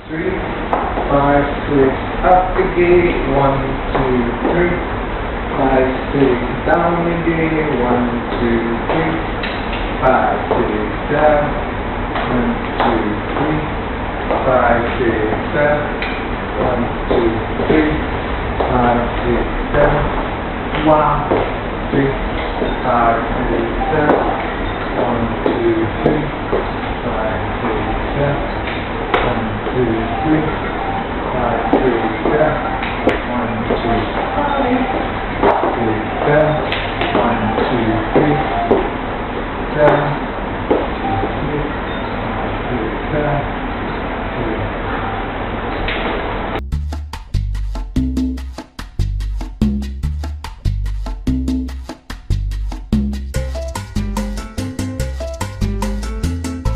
3, 5, 6, up the gate, 1, 2, 3, 5, 6, down the gate, 1, 2, 3, 5, 6, down, 1, 2, 3, 5, 6, down, 1, 2, 3, 5, 6, down, 1, 3, 5, 6, down, 1, 2, 3, 5, 6, down, 1, 2, 3, 5, 6, down, 1, 2, 5, 6, down, 1, 2, 3, down.